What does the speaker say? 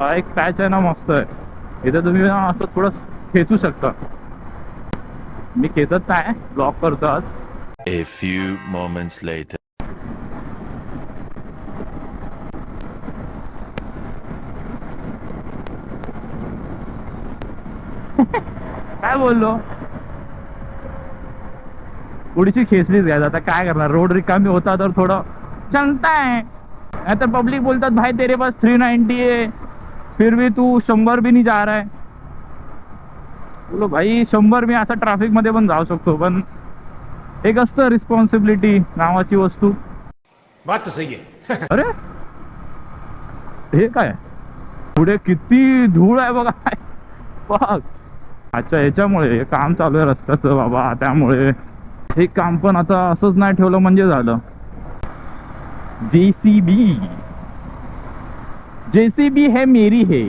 हा एक पॅच आहे ना, मस्त आहे. इथे तुम्ही ना असं थोडं खेचू शकता. मी खेचत नाही, ब्लॉक करतो आज. A few moments later. काय बोललो, थोडीशी खेचलीच घ्यायचं. आता काय करणार, रोड रिकामी होता तर थोडं चलता है. नाही तर पब्लिक बोलतात भाई तेरे पास 390 है, फिर भी तू 100 भी नहीं जा रहा है. बोलो भाई 100 मी असं ट्रॅफिक मध्ये पण जाऊ शकतो, पण एक असतं रिस्पॉन्सिबिलिटी नावाची वस्तू. बात तो सही है. अरे हे काय, पुढे किती धूळ आहे बघा. फक. अच्छा, ह्याच्यामुळे हे काम चालू आहे रस्त्याचं बाबा, त्यामुळे हे काम पण आता असंच नाही ठेवलं म्हणजे झालं. JCB है मेरी है.